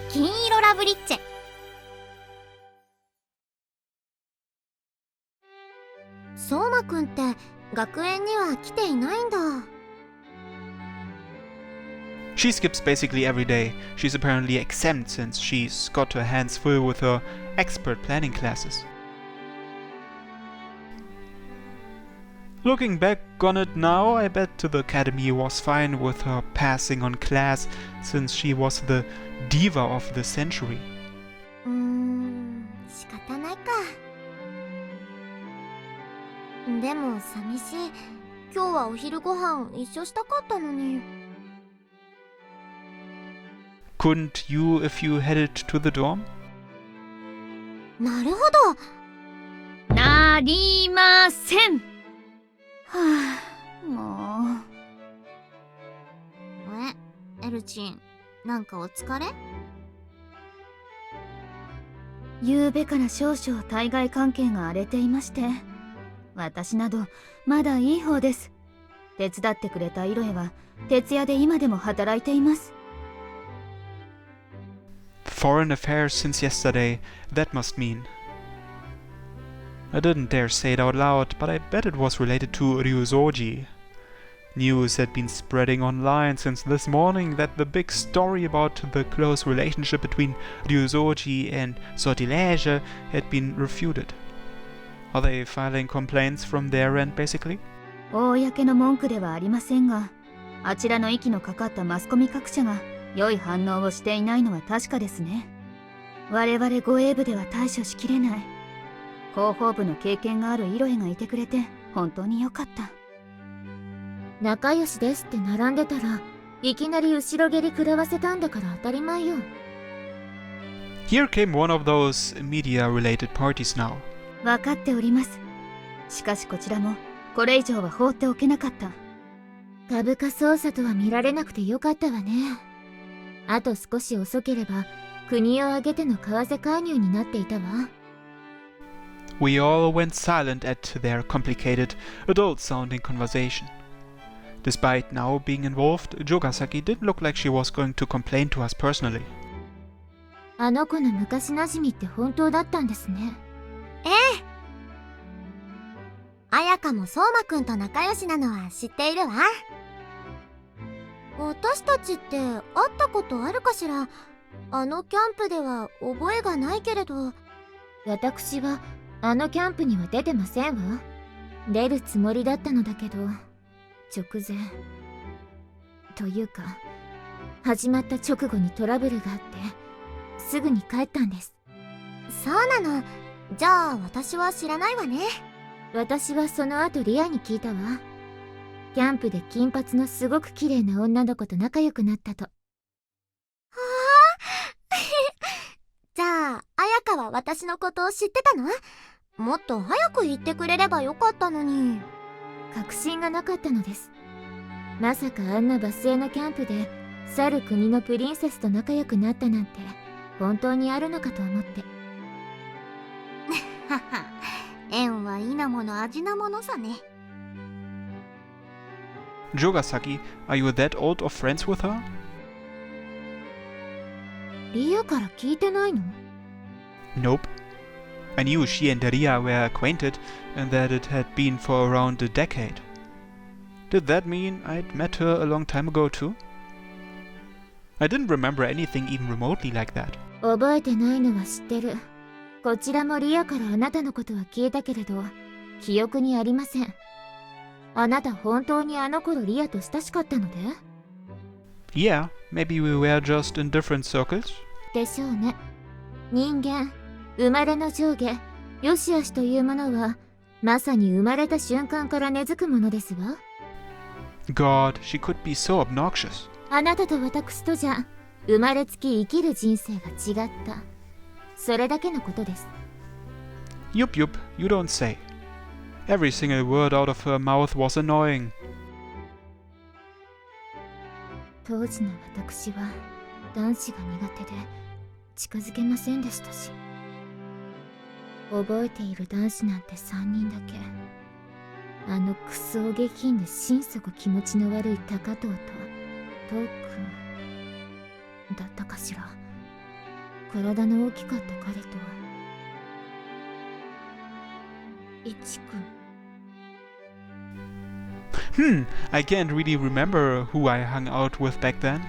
金色ラブリッチェ。相馬くんって学園には来ていないんだ。She skips basically every day. She's apparently exempt since she's got her hands full with her expert planning classes. Looking back on it now, I bet the academy was fine with her passing on class since she was the diva of the century. 仕方ないか。でも寂しい。今日はお昼ご飯一緒したかったのに。Couldn't you if you headed to the dorm? なるほど。なりません。はあ、もう。エルチン、なんかお疲れ？昨べから少々対外関係が荒れていまして、私などまだいい方です。手伝ってくれたイロエは徹夜で今でも働いています。Foreign affairs since yesterday, that must mean. I didn't dare say it out loud, but I bet it was related to Ryuzoji. News had been spreading online since this morning that the big story about the close relationship between Ryuzoji and Sortilege had been refuted. Are they filing complaints from their end, basically? 公の文句ではありませんが、あちらの息のかかったマスコミ各社が良い反応をしていないのは確かですね。我々護衛部では対処しきれない。広報部の経験があるイロエがいてくれて本当に良かった。仲良しですって並んでたらいきなり後ろ蹴り食らわせたんだから当たり前よ。Here came one of those media-related parties now. 分かっております。しかしこちらもこれ以上は放っておけなかった。株価操作とは見られなくてよかったわね。あと少し遅ければ国を挙げての為替介入になっていたわ。We all went silent at their complicated, adult-sounding conversation. Despite now being involved, Jogasaki didn't look like she was going to complain to us personally. あの子の昔なじみって本当だったんですね。ええ。彩香も相馬くんと仲良しなのは知っているわ。私たちって会ったことあるかしら？あのキャンプでは覚えがないけれど。私はあのキャンプには出てませんわ。出るつもりだったのだけど、直前というか始まった直後にトラブルがあってすぐに帰ったんです。そうなの。じゃあ私は知らないわね。私はその後リアに聞いたわ。キャンプで金髪のすごく綺麗な女の子と仲良くなったと。はあじゃあ彩香は私のことを知ってたの？もっと早く言ってくれればよかったのに。確信がなかったのです。まさかあんなバスへのキャンプで去る国のプリンセスと仲良くなったなんて本当にあるのかと思って。はは、縁はいなもの味なものさね。Jogasaki, are you that old of friends with her? リアから聞いてないの？ Nope. I knew she and Ria were acquainted and that it had been for around a decade. Did that mean I'd met her a long time ago too? I didn't remember anything even remotely like that. 覚えてないのは知ってる。こちらもリアからあなたのことは聞いたけれど、記憶にありません。あなた本当にあの頃リアと親しかったので？ Yeah, maybe we were just in different circles. でしょうね。人間、生まれの上下、良し悪しというものは、まさに生まれた瞬間から根付くものですわ。God, she could be so obnoxious. あなたと私とじゃ、生まれつき生きる人生が違った。それだけのことです。Yup, you don't say. Every single word out of her mouth was annoying. 当時の私は男子が苦手で近づけませんでしたし、覚えている男子なんて3人だけ。あのクソ下品で心底気持ちの悪い高藤とトークン、だったかしら。体の大きかった彼と一君。I can't really remember who I hung out with back then.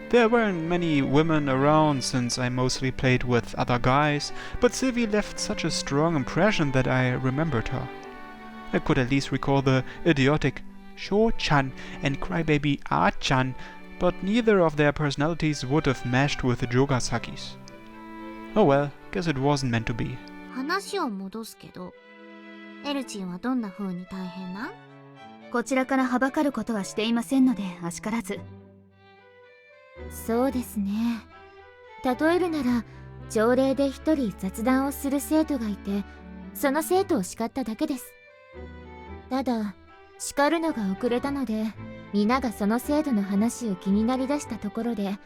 There weren't many women around since I mostly played with other guys, but Silvie left such a strong impression that I remembered her. I could at least recall the idiotic Sho-chan and crybaby Ah-chan, but neither of their personalities would have meshed with Jogasaki's. Oh well, guess it wasn't meant to be. 話を戻すけど、エルチンはどんな風に大変な？こちらからはばかることはしていませんので、あしからず。そうですね。例えるなら、朝礼で一人雑談をする生徒がいて、その生徒を叱っただけです。ただ、叱るのが遅れたので、皆がその生徒の話を気になりだしたところで、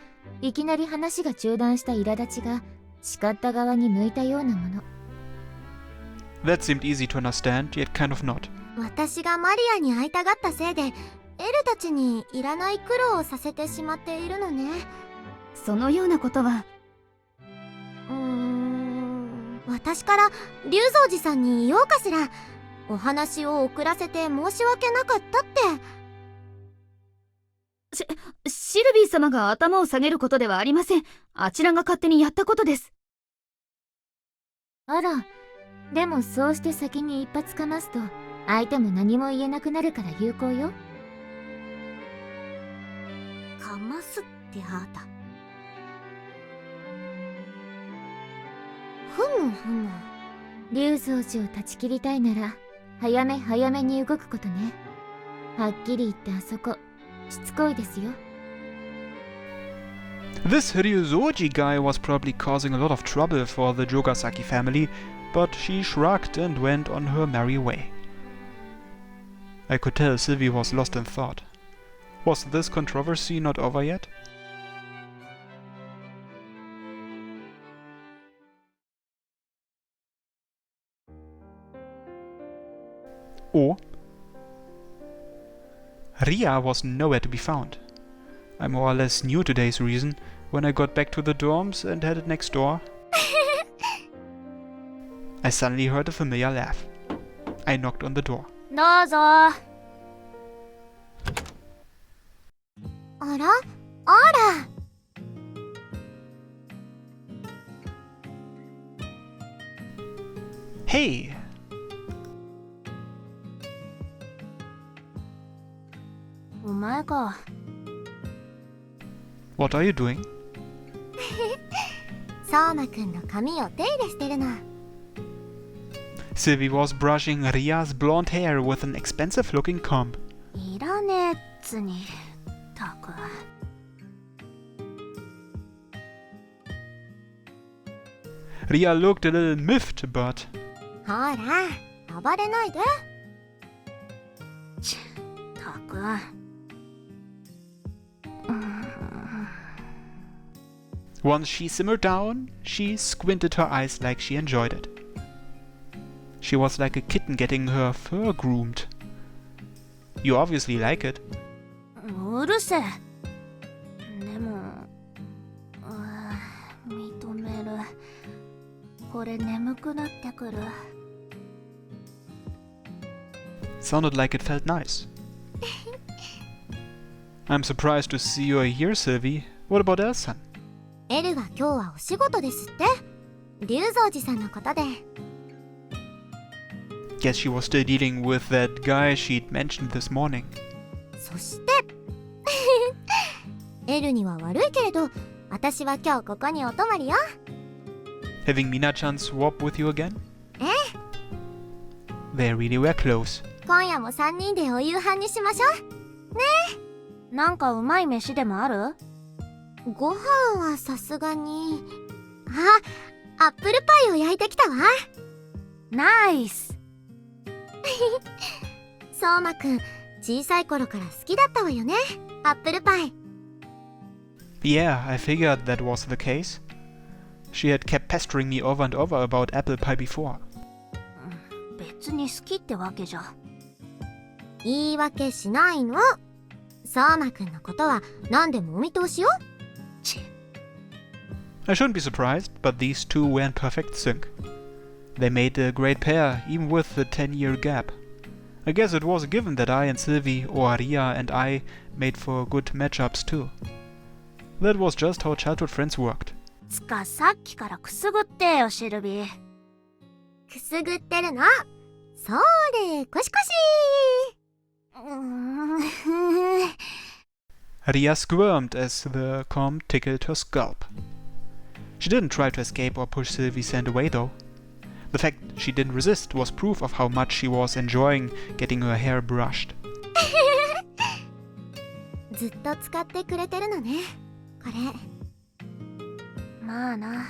いきなり話が中断した苛立ちが、叱った側に向いたようなもの。That seemed easy to understand, yet kind of not. 私がマリアに会いたがったせいで、エルたちにいらない苦労をさせてしまっているのね。そのようなことは。私から龍蔵寺さんに言おうかしら。お話を遅らせて申し訳なかったって。シルビー様が頭を下げることではありません。あちらが勝手にやったことです。あら、でもそうして先に一発かますと、相手も何も言えなくなるから有効よ。かますってあた。ふむふむ。龍蔵寺を断ち切りたいなら、早め早めに動くことね。はっきり言ってあそこ、しつこいですよ。This Ryuzoji guy was probably causing a lot of trouble for the Jogasaki family, but she shrugged and went on her merry way. I could tell Silvie was lost in thought. Was this controversy not over yet? Oh. Ria was nowhere to be found. I more or less knew today's reason when I got back to the dorms and headed next door. I suddenly heard a familiar laugh. I knocked on the door. どうぞ。あら？あら。Hey! お前か。What are you doing? 相馬くんの髪を手入れしてるの。Silvie was brushing Ria's blonde hair with an expensive-looking comb. いらねえっつに。たく。Ria looked a little miffed, but... ほら、暴れないで。たく。Once she simmered down, she squinted her eyes like she enjoyed it. She was like a kitten getting her fur groomed. You obviously like it. うるせえ。でも、認める。これ眠くなってくる。Sounded like it felt nice. I'm surprised to see you are here, Silvie. What about Elsan? エルは今日はお仕事ですって。龍蔵寺さんのことで。Guess she was still dealing with that guy she'd mentioned this morning. そしてエルには悪いけれど、私は今日ここにお泊まりよ。Having Mina-chan swap with you again? ええ。They really were close. 今夜も3人でお夕飯にしましょう。ねえ。なんかうまい飯でもある？ご飯はさすがに。アップルパイを焼いてきたわ。ナイス。相馬くん、小さい頃から好きだったわよね、アップルパイ。Yeah, I figured that was the case. She had kept pestering me over and over about apple pie before. 別に好きってわけじゃ。言い訳しないの。相馬くんのことは何でもお見通しよ。Loveriche. I shouldn't be surprised, but these two were in perfect sync. They made a great pair, even with the 10-year gap. I guess it was a given that I and Silvie, or Ria and I, made for good matchups too. That was just how childhood friends worked. つかさっきからくすぐってよ、シルビー。くすぐってるの。それ、コシコシ。Ria squirmed as the comb tickled her scalp. She didn't try to escape or push Silvie's hand away though. The fact she didn't resist was proof of how much she was enjoying getting her hair brushed. ずっと使ってくれてるのね、これ。まあな。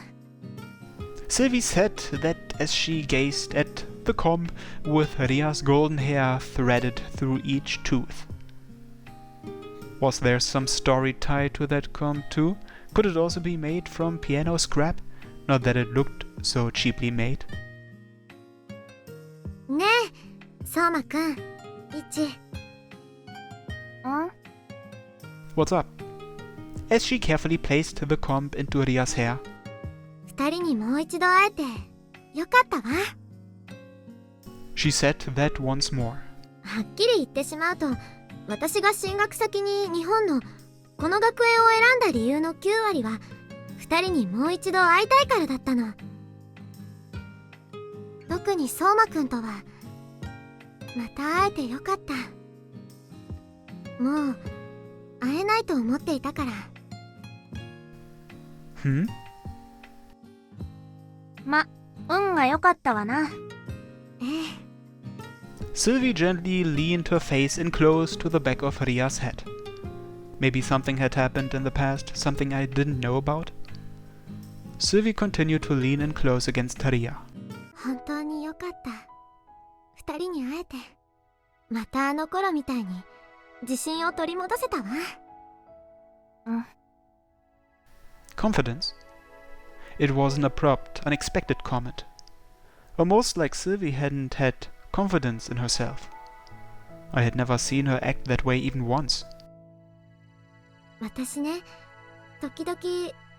Silvie said that as she gazed at the comb with Ria's golden hair threaded through each tooth. Was there some story tied to that comb too? Could it also be made from piano scrap? Not that it looked so cheaply made. ねえ、相馬くん、イチ。What's up? As she carefully placed the comb into Ria's hair. 二人にもう一度会えてよかったわ。She said that once more. はっきり言ってしまうと、私が進学先に日本のこの学園を選んだ理由の9割は二人にもう一度会いたいからだったの。特に相馬くんとはまた会えてよかった。もう会えないと思っていたから。ま、運が良かったわな。ええ。Silvie gently leaned her face in close to the back of Ria's head. Maybe something had happened in the past, something I didn't know about? Silvie continued to lean in close against Ria. 本当によかった。二人に会えて、またあの頃みたいに自信を取り戻せたわ。Confidence? It was an abrupt, unexpected comment. Almost like Silvie hadn't had confidence in herself. I had never seen her act that way even once. 私ね、時々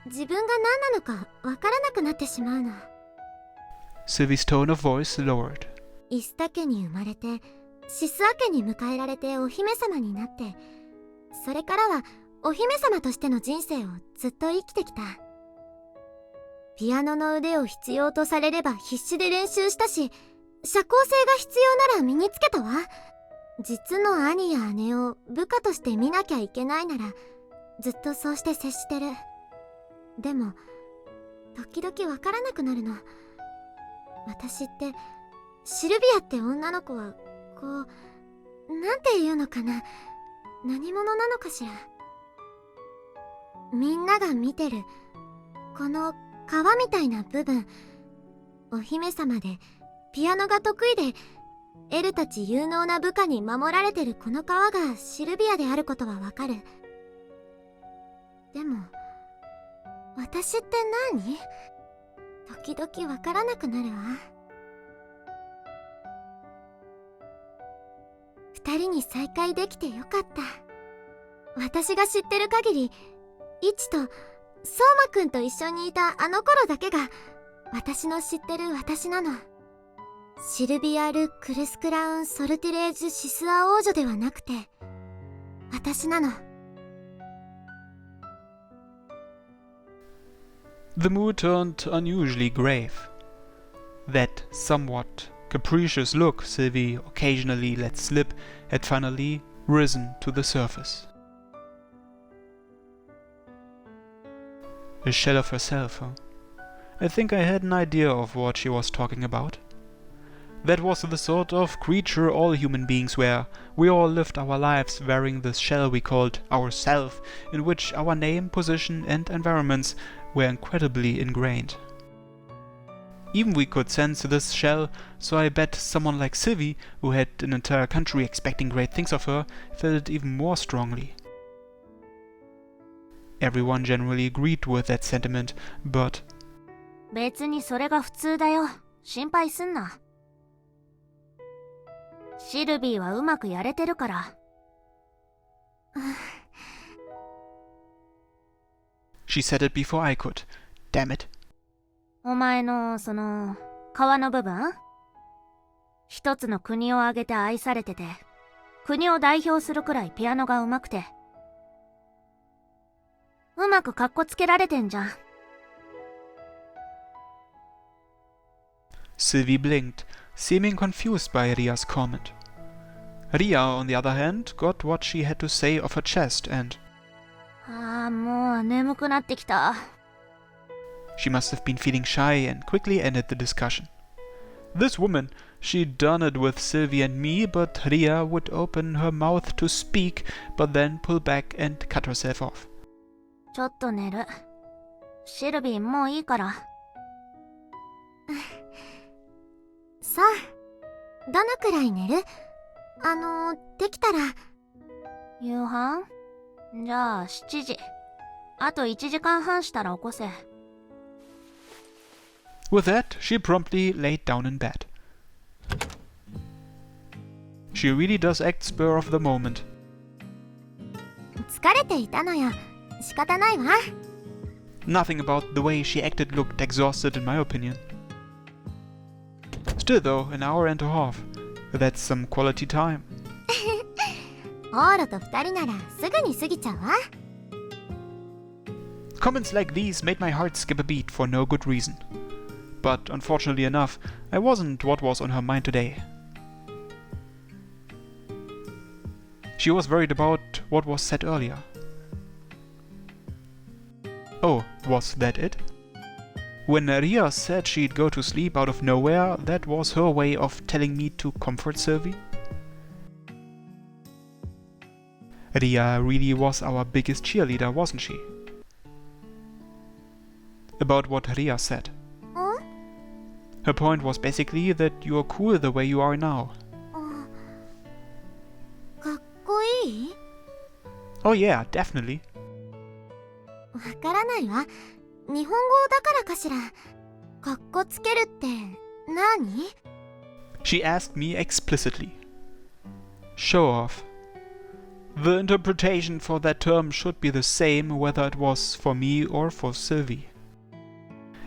自分が何なのかわからなくなってしまうの。Silvie's tone of voice lowered. イスタ家に生まれて、シスア家に迎えられてお姫様になって、それからはお姫様としての人生をずっと生きてきた。ピアノの腕を必要とされれば必死で練習したし、社交性が必要なら身につけたわ。実の兄や姉を部下として見なきゃいけないなら、ずっとそうして接してる。でも、時々わからなくなるの。私って、シルビアって女の子は、こう、なんていうのかな。何者なのかしら。みんなが見てる、この皮みたいな部分。お姫様で、ピアノが得意で、エルたち有能な部下に守られてるこの皮がシルビアであることはわかる。でも、私って何？時々わからなくなるわ。二人に再会できてよかった。私が知ってる限り、イチと相馬くんと一緒にいたあの頃だけが私の知ってる私なの。シルビア・ル・クルスクラウン・ソルティレージュ・シスア王女ではなくて、私なの。The mood turned unusually grave. That somewhat capricious look Silvie occasionally let slip had finally risen to the surface. A shell of herself, huh? I think I had an idea of what she was talking about. That was the sort of creature all human beings were. We all lived our lives wearing this shell we called ourself, in which our name, position and environments were incredibly ingrained. Even we could sense this shell, so I bet someone like Silvie, who had an entire country expecting great things of her, felt it even more strongly. Everyone generally agreed with that sentiment, but... 別にそれが普通だよ。心配すんな。シルビーはうまくやれてるから。She said it before I could. Damn it. お前のその皮の部分、一つの国を挙げて愛されてて、国を代表するくらいピアノが上手くて、うまくカッコつけられてんじゃん。Silvie blinked, seeming confused by Ria's comment. Ria, on the other hand, got what she had to say off her chest and... ああ、もう眠くなってきた。She must have been feeling shy and quickly ended the discussion. This woman, she'd done it with Silvie and me, but Ria would open her mouth to speak, but then pull back and cut herself off. ちょっと寝る。シルビー、もういいから。さあ、どのくらい寝る？できたら。夕飯？じゃあ7時。あと1時間半したら起こせ。With that, she promptly laid down in bed. She really does act spur of the moment. 疲れていたのよ。仕方ないわ。Nothing about the way she acted looked exhausted in my opinion. Still though, an hour and a half. That's some quality time. オーロと2人ならすぐに過ぎちゃうわ。Comments like these made my heart skip a beat for no good reason. But unfortunately enough, I wasn't what was on her mind today. She was worried about what was said earlier. Oh, was that it? When Ria said she'd go to sleep out of nowhere, that was her way of telling me to comfort Silvie? Ria really was our biggest cheerleader, wasn't she? About what Ria said. Her point was basically that you're cool the way you are now. かっこいい？ Oh yeah, definitely. わからないわ。日本語だからかしら。かっこつけるって何？ She asked me explicitly. Show off. The interpretation for that term should be the same whether it was for me or for Silvie.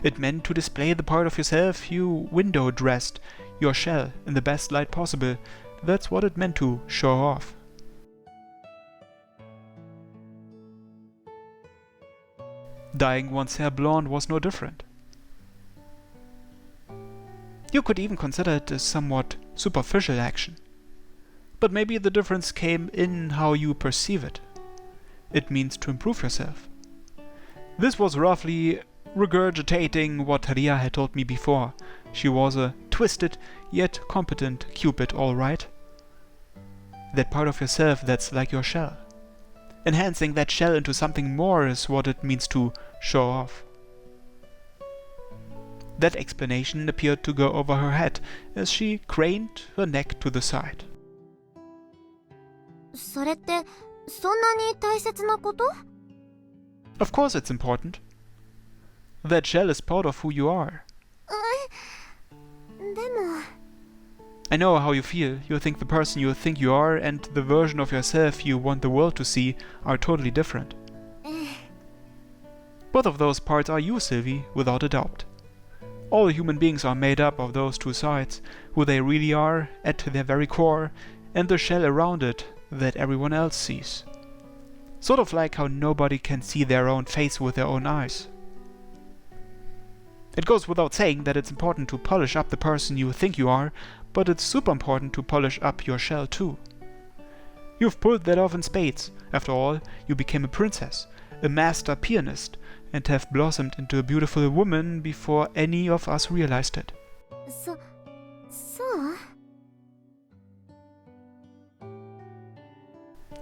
It meant to display the part of yourself you window-dressed, your shell, in the best light possible. That's what it meant to show off. Dyeing one's hair blonde was no different. You could even consider it a somewhat superficial action. But maybe the difference came in how you perceive it. It means to improve yourself. This was roughly regurgitating what Ria had told me before. She was a twisted yet competent Cupid, all right. That part of yourself that's like your shell. Enhancing that shell into something more is what it means to show off. That explanation appeared to go over her head as she craned her neck to the side. それってそんなに大切なこと？ Of course it's important. That shell is part of who you are. でも I know how you feel. You think the person you think you are and the version of yourself you want the world to see are totally different. Both of those parts are you, Silvie, without a doubt. All human beings are made up of those two sides, who they really are at their very core, and the shell around it that everyone else sees. Sort of like how nobody can see their own face with their own eyes. It goes without saying that it's important to polish up the person you think you are, but it's super important to polish up your shell too. You've pulled that off in spades. After all, you became a princess, a master pianist, and have blossomed into a beautiful woman before any of us realized it. そう？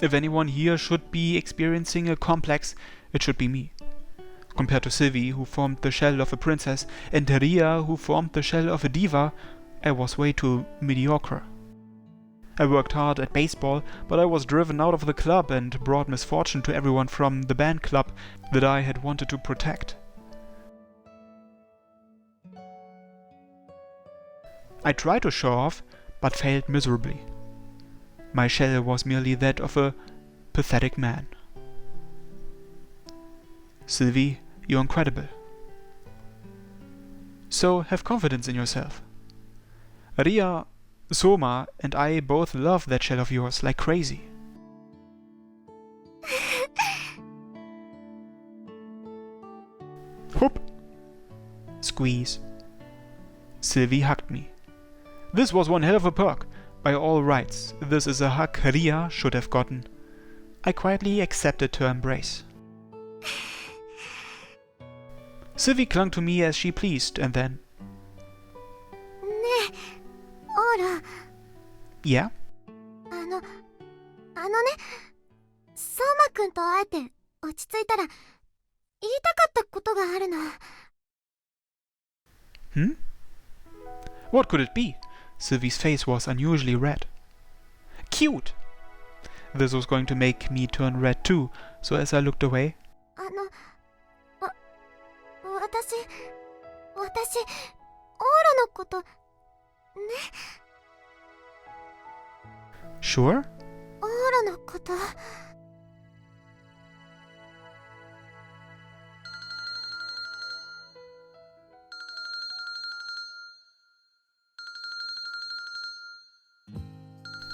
If anyone here should be experiencing a complex, it should be me. Compared to Silvie, who formed the shell of a princess, and Ria, who formed the shell of a diva, I was way too mediocre. I worked hard at baseball, but I was driven out of the club and brought misfortune to everyone from the band club that I had wanted to protect. I tried to show off, but failed miserably. My shell was merely that of a pathetic man. Silvie, you're incredible. So have confidence in yourself. Ria, Soma, and I both love that shell of yours like crazy. Whoop! Squeeze. Silvie hugged me. This was one hell of a perk. By all rights, this is a hug Ria should have gotten. I quietly accepted her embrace. Silvie clung to me as she pleased, and then... ねえ、オーラ、 Yeah? あのね、相馬くんと会えて落ち着いたら言いたかったことがあるの。Hmm? What could it be? Silvie's face was unusually red. Cute! This was going to make me turn red too, so as I looked away... 私、オーラのこと、ね。 Sure? オーラのこと。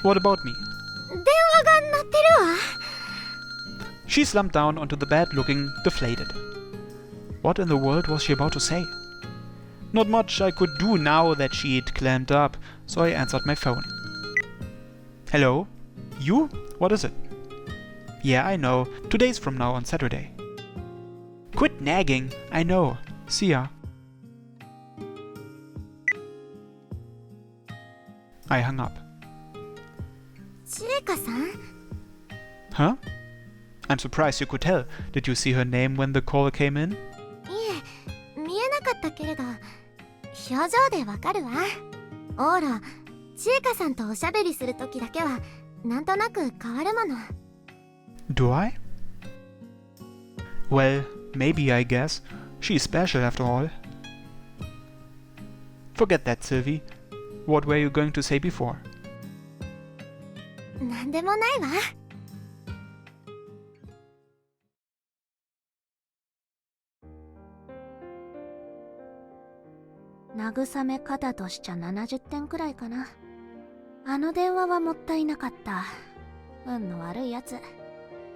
What about me? 電話が鳴ってるわ。 She slumped down onto the bed looking deflated. What in the world was she about to say? Not much I could do now that she'd clammed up, so I answered my phone. Hello? You? What is it? Yeah, I know. 2 days from now on Saturday. Quit nagging. I know. See ya. I hung up. ちえかさん？ Huh? I'm surprised you could tell. Did you see her name when the call came in? いえ、見えなかったけれど、表情でわかるわ。オーラ、ちえかさんとおしゃべりするときだけは、なんとなく変わるもの。 Do I? Well, maybe I guess. She's special after all. Forget that, Silvie. What were you going to say before? なんでもないわ。慰め方としちゃ70点くらいかな。あの電話はもったいなかった。運の悪いやつ。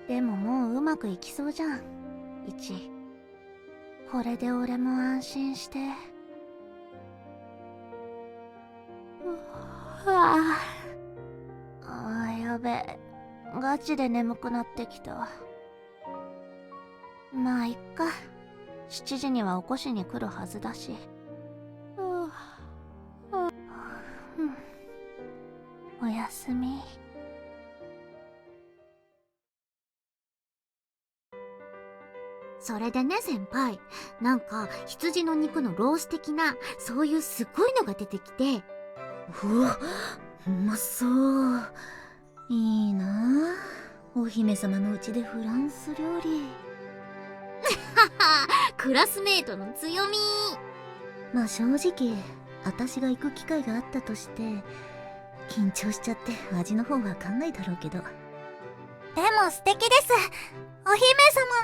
でももううまくいきそうじゃん。1。これで俺も安心して。やべえ。ガチで眠くなってきた。まあいっか。7時には起こしに来るはずだし。おやすみ。それでね先輩、なんか羊の肉のロース的なそういうすごいのが出てきて、うわ、うまそう。いいなあ、お姫様のうちでフランス料理。クラスメートの強み。まあ正直私が行く機会があったとして緊張しちゃって味の方は考えだろうけど、でも素敵です、お姫様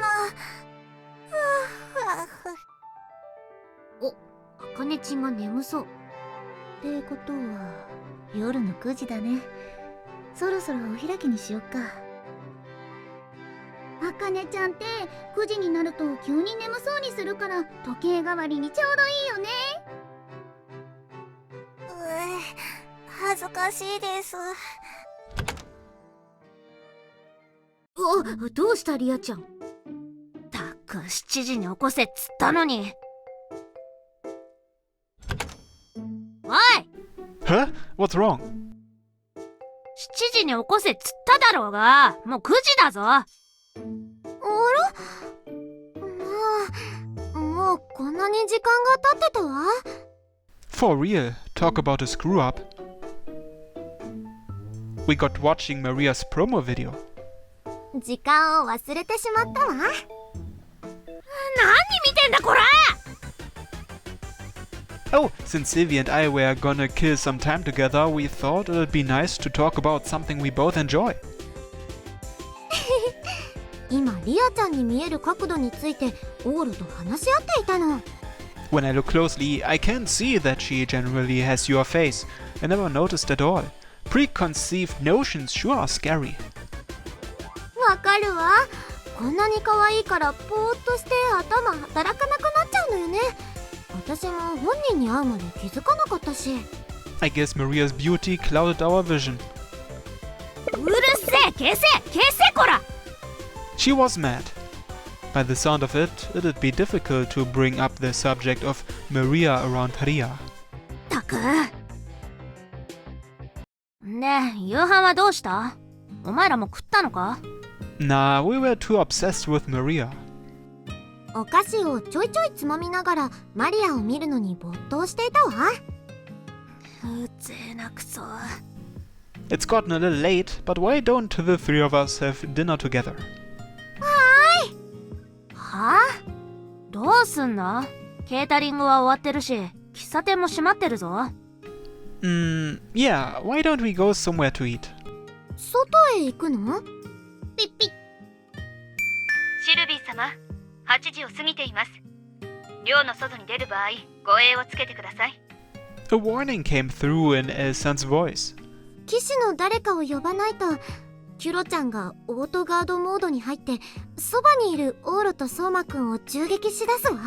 の。お、あかねちんが眠そう。ってことは夜の9時だね。そろそろお開きにしよっか。あかねちゃんって9時になると急に眠そうにするから時計代わりにちょうどいいよね。恥ずかしいです。お、どうしたリアちゃん。たく7時に起こせっつったのに。おい！ Huh? What's wrong? 7時に起こせっつっただろうが、もう9時だぞ。あら？もうこんなに時間が経ってたわ。For real, talk about a screw up. We got watching Maria's promo video. 時間を忘れてしまったわ。何見てんだこら！ Oh, since Silvie and I were gonna kill some time together, we thought it'd be nice to talk about something we both enjoy. 今リアちゃんに見える角度についてオールと話し合っていたの。 When I look closely, I can see that she generally has your face. I never noticed at all. Preconceived notions sure are scary. わかるわ。こんなに可愛いからぽーっとして頭働かなくなっちゃうのよね。私も本人に会うまで気づかなかったし。 I guess Maria's beauty clouded our vision. うるせえ、消せこら。 She was mad. By the sound of it, it'd be difficult to bring up the subject of Maria around Ria. たく。ねえ、夕飯はどうした？お前らも食ったのか？ Nah, we were too obsessed with Maria. お菓子をちょいちょいつまみながらマリアを見るのに没頭していたわ。うぜえなくそ。 It's gotten a little late, but why don't the three of us have dinner together? はあ？どうすんの？ケータリングは終わってるし、喫茶店も閉まってるぞ。Yeah, why don't we go somewhere to eat? 外へ行くの？ピッピッ。シルビー様、8時を過ぎています。寮の外に出る場合、護衛をつけてください。A warning came through in Elsan's voice. 騎士の誰かを呼ばないと。キュロちゃんがオートガードモードに入ってそばにいるオーロとソーマくんを銃撃しだすわ。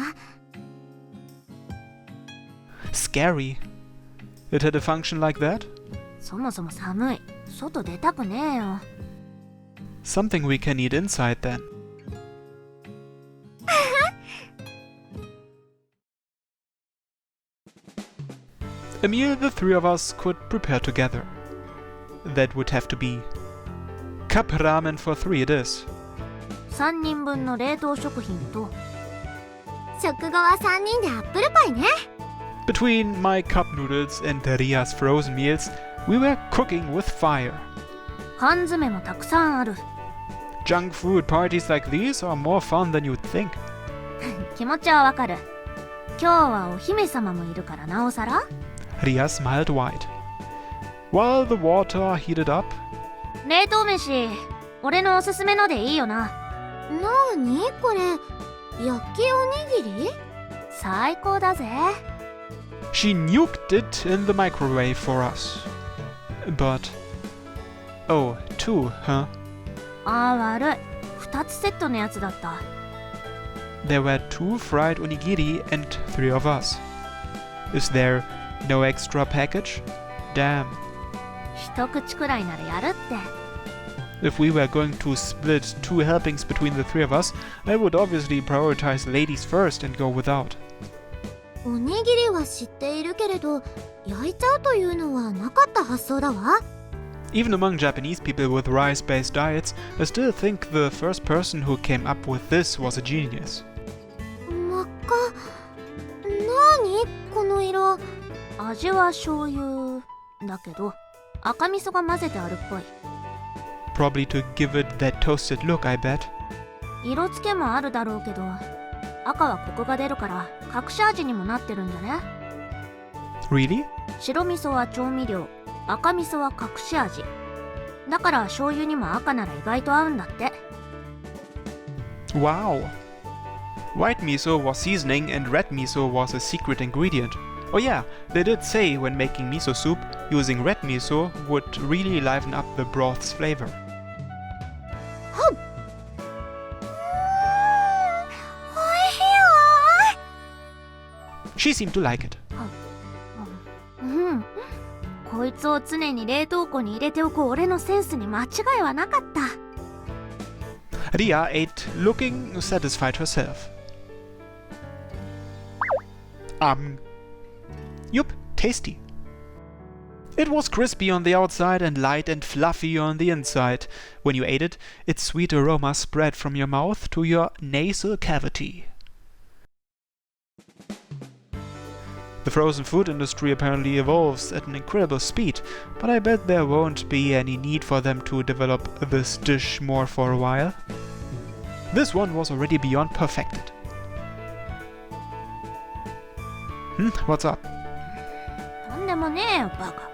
Scary. It had a function like that? そもそも寒い。外出たくねえよ。 Something we can eat inside then. A meal the three of us could prepare together. That would have to be cup ramen for 3 it is. 3人分の冷凍食品と、食後は3人でアップルパイね。 Between my cup noodles and Ria's frozen meals, we were cooking with fire. 缶詰もたくさんある。 Junk food parties like these are more fun than you'd think. 気持ちはわかる。今日はお姫様もいるからなおさら。 Ria smiled wide. While the water heated up, 冷凍飯、俺のおすすめのでいいよな。なーにこれ、焼きおにぎり？最高だぜ。 she nuked it in the microwave for us. But... Oh, 2, huh? あー悪い。2つセットのやつだった。 There were 2 fried onigiri and 3 of us. Is there no extra package? Damn. 一口くらいならやるって。 If we were going to split 2 helpings between the 3 of us, I would obviously prioritize ladies first and go without. おにぎりは知っているけれど、焼いちゃうというのはなかった発想だわ。 Even among Japanese people with rice-based diets, I still think the first person who came up with this was a genius. 真っ赤。なーにこの色。味は醤油だけど、赤味噌が混ぜてあるっぽい。 Probably to give it that toasted look, I bet. 色付けもあるだろうけど、赤はコクが出るから隠し味にもなってるんじゃね？ Really? 白味噌は調味料、赤味噌は隠し味。だから醤油にも赤なら意外と合うんだって。 Wow. White miso was seasoning and red miso was a secret ingredient. Oh yeah, they did say when making miso soup, using red miso would really liven up the broth's flavor. おいしいわ。 She seemed to like it. うん。こいつを常に冷凍庫に入れておく俺のセンスに間違いはなかった。 Ria ate, looking satisfied herself. Yup, tasty. It was crispy on the outside and light and fluffy on the inside. When you ate it, its sweet aroma spread from your mouth to your nasal cavity. The frozen food industry apparently evolves at an incredible speed, but I bet there won't be any need for them to develop this dish more for a while. This one was already beyond perfected. What's up? なんでもねえよ、バカ。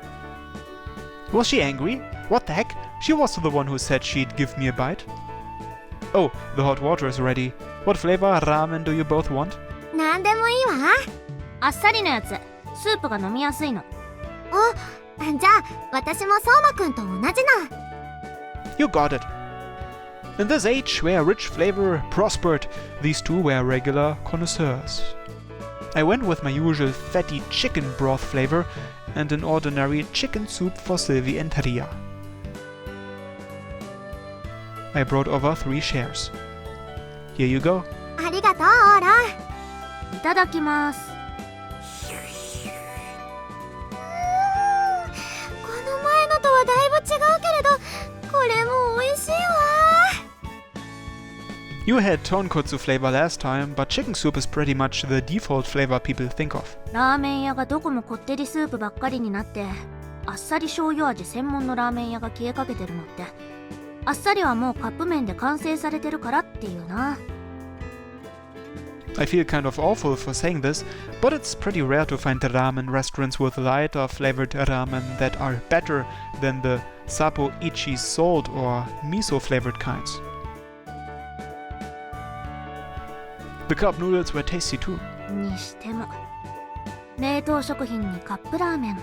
Was she angry? What the heck? She was the one who said she'd give me a bite. Oh, the hot water is ready. What flavor ramen do you both want? なんでもいいわ。あっさりのやつ。スープが飲みやすいの。じゃあ私も相馬くんと同じの。You got it. In this age where rich flavor prospered, these two were regular connoisseurs. I went with my usual fatty chicken broth flavor and an ordinary chicken soup for Silvie and Ria. I brought over 3 shares. Here you go. ありがとうオーラ。いただきます。この前のとはだいぶ違うけれど、これも美味しいわ。You had tonkotsu flavor last time, but chicken soup is pretty much the default flavor people think of. ラーメン屋がどこもこってりスープばっかりになって、あっさり醤油味専門のラーメン屋が消えかけてるのって、あっさりはもうカップ麺で完成されてるからっていうな。I feel kind of awful for saying this, but it's pretty rare to find ramen restaurants with lighter flavored ramen that are better than the sapo ichi salt or miso flavored kinds. The cup noodles were tasty too. にしても、冷凍食品にカップラーメン。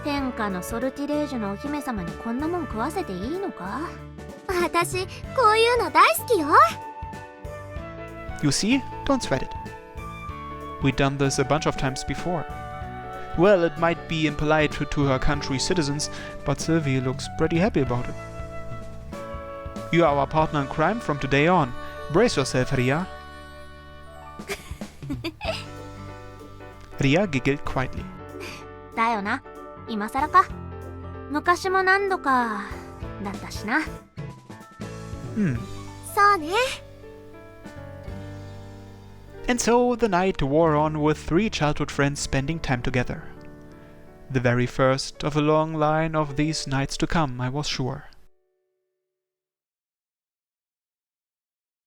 天下のソルティレージュのお姫様にこんなもん食わせていいのか？私こういうの大好きよ。You see? Don't sweat it. We've done this a bunch of times before. Well, it might be impolite to her country's citizens, but Silvie looks pretty happy about it. You are our partner in crime from today on. Brace yourself, Ria. Ria giggled quietly. だよな、今更か。昔も何度かだったしな。そうね。And so the night wore on with 3 childhood friends spending time together. The very first of a long line of these nights to come, I was sure.